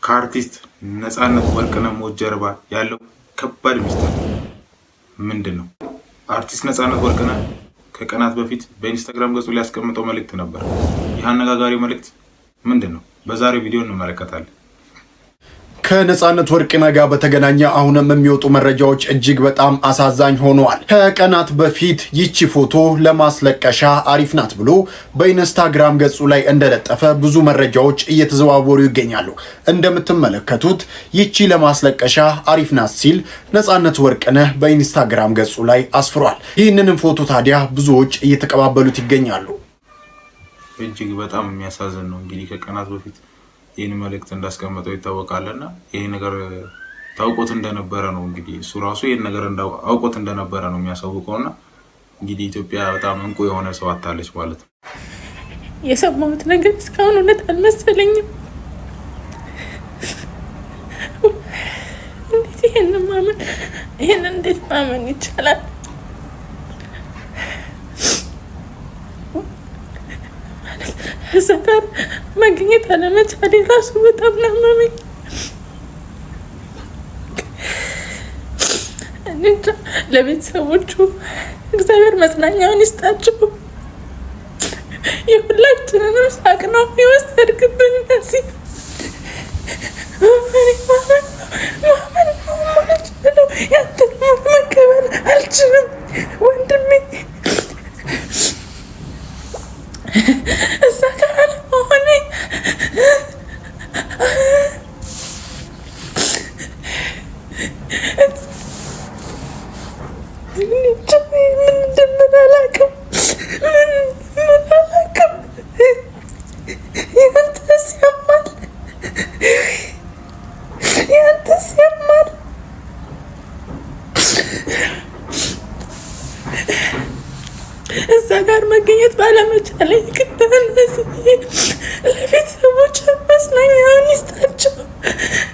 ከአርቲስት ነፃነት ወርቅነህ ሞት ጀርባ ያለው ከባድ ሚስጥር ምንድነው? አርቲስት ነፃነት ወርቅነህ ከቀናት በፊት በኢንስታግራም ገጹ ላይ ያስቀመጠው መልእክት ነበር። ይህ አነጋጋሪ መልእክት ምንድነው? በዛሬው ቪዲዮ እንመለከታለን። ከነፃነት ወርቅነህ ጋር በተገናኘ አሁንም የሚወጡ መረጃዎች እጅግ በጣም አሳዛኝ ሆነዋል። ከቀናት በፊት ይቺ ፎቶ ለማስለቀሻ አሪፍ ናት ብሎ በኢንስታግራም ገጹ ላይ እንደለጠፈ ብዙ መረጃዎች እየተዘዋወሩ ይገኛሉ። እንደምትመለከቱት ይቺ ለማስለቀሻ አሪፍ ናት ሲል ነፃነት ወርቅነህ በኢንስታግራም ገጹ ላይ አስፍሯል። ይህንንም ፎቶ ታዲያ ብዙዎች እየተቀባበሉት ይገኛሉ። እጅግ በጣም የሚያሳዝን ነው። እንግዲህ ከቀናት በፊት ይህን መልእክት እንዳስቀመጠው ይታወቃልና ይሄ ነገር ታውቆት እንደነበረ ነው። እንግዲህ እሱ ራሱ ይሄን ነገር አውቆት እንደነበረ ነው የሚያሳውቀውና እንግዲህ ኢትዮጵያ በጣም እንቁ የሆነ ሰው አታለች ማለት ነው። የሰማሁት ነገር እስካሁን እውነት አልመሰለኝም። እንዴት ይሄን እንዴት ማመን ይቻላል? እዛ ጋር መገኘት አለመቻሌ ራሱ በጣም ናመመኝ። እንጃ ለቤተሰቦቹ እግዚአብሔር መጽናኛውን ይስጣቸው። የሁላችንንም ሳቅ ነው የወሰድክብን። እነዚህ ማመን አልችልም፣ ያንተን መቀበል አልችልም ወንድሜ። እዛ ጋር አለመሆኔ ምን እንደምን አላውቅም። ያንተስ ያማል። እዛ ጋር መገኘት ባለመቻሌ ለቤተሰቦች መጽናኛውን ይስጣቸው፣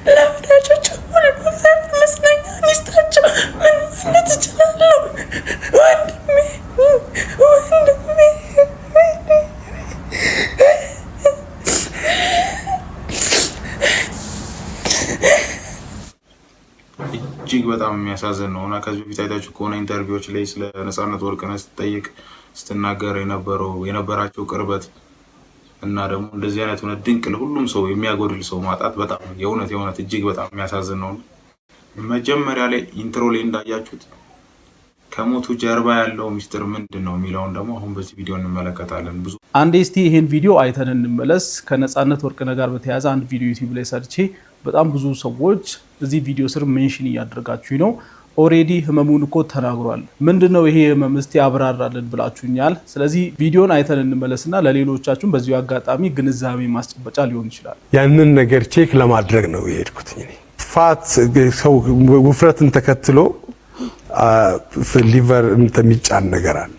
ለወዳጆች ሁሉ እግዚአብሔር መጽናኛውን ይስጣቸው። ምን ማለት እችላለሁ ወንድሜ? እጅግ በጣም የሚያሳዝን ነው እና ከዚህ በፊት አይታችሁ ከሆነ ኢንተርቪዎች ላይ ስለ ነፃነት ወርቅነህ ስትጠይቅ ስትናገር የነበራቸው ቅርበት እና ደግሞ እንደዚህ አይነት ሆነ ድንቅ ለሁሉም ሰው የሚያጎድል ሰው ማጣት በጣም የእውነት እጅግ በጣም የሚያሳዝን ነው። መጀመሪያ ላይ ኢንትሮ ላይ እንዳያችሁት ከሞቱ ጀርባ ያለው ሚስጥር ምንድነው የሚለውን ደግሞ አሁን በዚህ ቪዲዮ እንመለከታለን። ብዙ አንዴ እስቲ ይሄን ቪዲዮ አይተን እንመለስ። ከነፃነት ወርቅነህ ጋር በተያያዘ አንድ ቪዲዮ ዩቲዩብ ላይ ሰርቼ በጣም ብዙ ሰዎች እዚህ ቪዲዮ ስር ሜንሽን እያደረጋችሁኝ ነው። ኦሬዲ ህመሙን እኮ ተናግሯል። ምንድነው ይሄ ህመም እስቲ አብራራልን ብላችሁኛል። ስለዚህ ቪዲዮን አይተን እንመለስና ለሌሎቻችሁም በዚሁ አጋጣሚ ግንዛቤ ማስጨበጫ ሊሆን ይችላል። ያንን ነገር ቼክ ለማድረግ ነው የሄድኩት። ፋት ሰው ውፍረትን ተከትሎ ሊቨር የሚጫን ነገር አለ።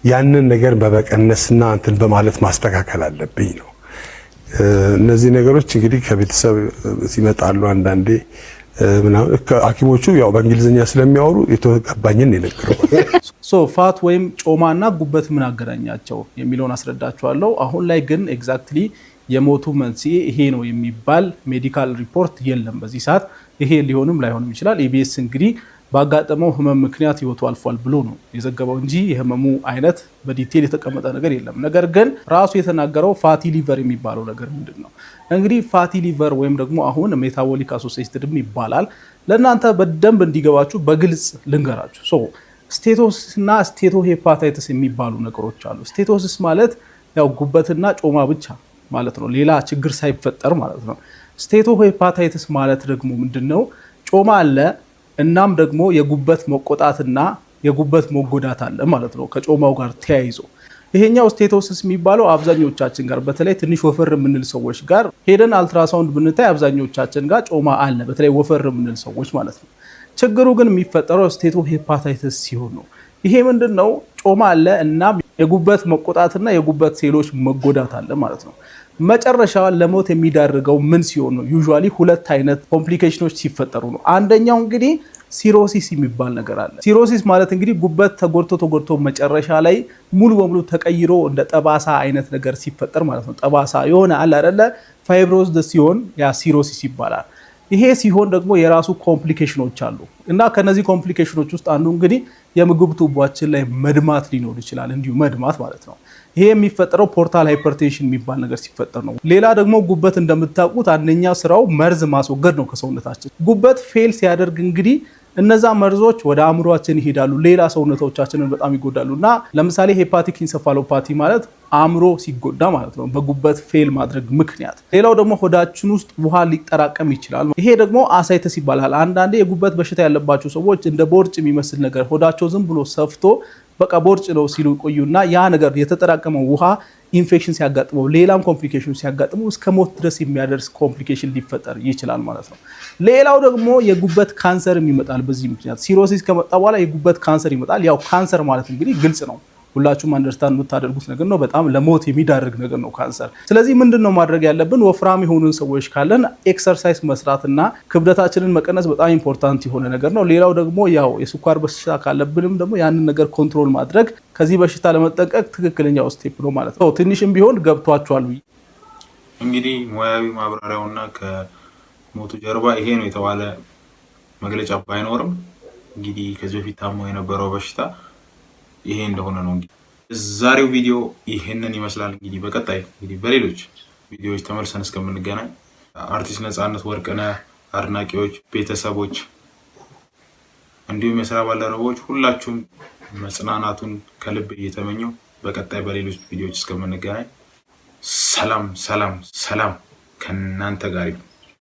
ያንን ነገር በመቀነስና እንትን በማለት ማስተካከል አለብኝ ነው። እነዚህ ነገሮች እንግዲህ ከቤተሰብ ሲመጣሉ አንዳንዴ ምናምን ሐኪሞቹ ያው በእንግሊዝኛ ስለሚያወሩ የተገባኝን ይነግረዋል። ፋት ወይም ጮማና ጉበት ምን አገናኛቸው የሚለውን አስረዳችኋለሁ። አሁን ላይ ግን ኤግዛክትሊ የሞቱ መንስኤ ይሄ ነው የሚባል ሜዲካል ሪፖርት የለም በዚህ ሰዓት። ይሄ ሊሆንም ላይሆንም ይችላል። ኢቢኤስ እንግዲህ ባጋጠመው ህመም ምክንያት ህይወቱ አልፏል ብሎ ነው የዘገበው እንጂ የህመሙ አይነት በዲቴል የተቀመጠ ነገር የለም። ነገር ግን ራሱ የተናገረው ፋቲ ሊቨር የሚባለው ነገር ምንድን ነው? እንግዲህ ፋቲ ሊቨር ወይም ደግሞ አሁን ሜታቦሊክ አሶሲኤትድ ይባላል። ለእናንተ በደንብ እንዲገባችሁ በግልጽ ልንገራችሁ። ስቴቶሲስ እና ስቴቶ ሄፓታይተስ የሚባሉ ነገሮች አሉ። ስቴቶሲስ ማለት ያው ጉበትና ጮማ ብቻ ማለት ነው፣ ሌላ ችግር ሳይፈጠር ማለት ነው። ስቴቶ ሄፓታይተስ ማለት ደግሞ ምንድነው? ጮማ አለ እናም ደግሞ የጉበት መቆጣትና የጉበት መጎዳት አለ ማለት ነው ከጮማው ጋር ተያይዞ። ይሄኛው ስቴቶሲስ የሚባለው አብዛኞቻችን ጋር በተለይ ትንሽ ወፈር የምንል ሰዎች ጋር ሄደን አልትራሳውንድ ብንታይ አብዛኞቻችን ጋር ጮማ አለ፣ በተለይ ወፈር የምንል ሰዎች ማለት ነው። ችግሩ ግን የሚፈጠረው ስቴቶ ሄፓታይተስ ሲሆን ነው። ይሄ ምንድነው? ጮማ አለ እናም የጉበት መቆጣትና የጉበት ሴሎች መጎዳት አለ ማለት ነው። መጨረሻ ለሞት የሚዳርገው ምን ሲሆን ነው? ዩዥዋሊ ሁለት አይነት ኮምፕሊኬሽኖች ሲፈጠሩ ነው። አንደኛው እንግዲህ ሲሮሲስ የሚባል ነገር አለ። ሲሮሲስ ማለት እንግዲህ ጉበት ተጎድቶ መጨረሻ ላይ ሙሉ በሙሉ ተቀይሮ እንደ ጠባሳ አይነት ነገር ሲፈጠር ማለት ነው። ጠባሳ የሆነ አለ አይደለ? ፋይብሮስ ሲሆን ያ ሲሮሲስ ይባላል። ይሄ ሲሆን ደግሞ የራሱ ኮምፕሊኬሽኖች አሉ እና ከነዚህ ኮምፕሊኬሽኖች ውስጥ አንዱ እንግዲህ የምግብ ቱቦአችን ላይ መድማት ሊኖር ይችላል። እንዲሁ መድማት ማለት ነው። ይሄ የሚፈጠረው ፖርታል ሃይፐርቴንሽን የሚባል ነገር ሲፈጠር ነው። ሌላ ደግሞ ጉበት እንደምታውቁት አንደኛ ስራው መርዝ ማስወገድ ነው ከሰውነታችን። ጉበት ፌል ሲያደርግ እንግዲህ እነዛ መርዞች ወደ አእምሯችን ይሄዳሉ፣ ሌላ ሰውነቶቻችንን በጣም ይጎዳሉ እና ለምሳሌ ሄፓቲክ ኢንሴፋሎፓቲ ማለት አእምሮ ሲጎዳ ማለት ነው በጉበት ፌል ማድረግ ምክንያት። ሌላው ደግሞ ሆዳችን ውስጥ ውሃ ሊጠራቀም ይችላል። ይሄ ደግሞ አሳይተስ ይባላል። አንዳንዴ የጉበት በሽታ ያለባቸው ሰዎች እንደ ቦርጭ የሚመስል ነገር ሆዳቸው ዝም ብሎ ሰፍቶ በቃ ቦርጭ ነው ሲሉ ቆዩና ያ ነገር የተጠራቀመው ውሃ ኢንፌክሽን ሲያጋጥመው ሌላም ኮምፕሊኬሽን ሲያጋጥመው እስከ ሞት ድረስ የሚያደርስ ኮምፕሊኬሽን ሊፈጠር ይችላል ማለት ነው። ሌላው ደግሞ የጉበት ካንሰርም ይመጣል። በዚህ ምክንያት ሲሮሲስ ከመጣ በኋላ የጉበት ካንሰር ይመጣል። ያው ካንሰር ማለት እንግዲህ ግልጽ ነው፣ ሁላችሁም አንደርስታንድ የምታደርጉት ነገር ነው። በጣም ለሞት የሚዳርግ ነገር ነው ካንሰር። ስለዚህ ምንድነው ማድረግ ያለብን? ወፍራም የሆኑን ሰዎች ካለን ኤክሰርሳይዝ መስራትና ክብደታችንን መቀነስ በጣም ኢምፖርታንት የሆነ ነገር ነው። ሌላው ደግሞ ያው የስኳር በሽታ ካለብንም ደግሞ ያንን ነገር ኮንትሮል ማድረግ ከዚህ በሽታ ለመጠንቀቅ ትክክለኛው ስቴፕ ነው ማለት ነው። ትንሽም ቢሆን ገብቷችኋል። እንግዲህ ሙያዊ ማብራሪያውና ከሞቱ ጀርባ ይሄ ነው የተባለ መግለጫ ባይኖርም እንግዲህ ከዚህ በፊት ታሞ የነበረው በሽታ ይሄ እንደሆነ ነው። እንግዲህ ዛሬው ቪዲዮ ይሄንን ይመስላል። እንግዲህ በቀጣይ እንግዲህ በሌሎች ቪዲዮዎች ተመልሰን እስከምንገናኝ አርቲስት ነፃነት ወርቅነህ አድናቂዎች፣ ቤተሰቦች እንዲሁም የስራ ባልደረቦች ሁላችሁም መጽናናቱን ከልብ እየተመኘው በቀጣይ በሌሎች ቪዲዮዎች እስከምንገናኝ ሰላም ሰላም ሰላም ከእናንተ ጋር ይሁን።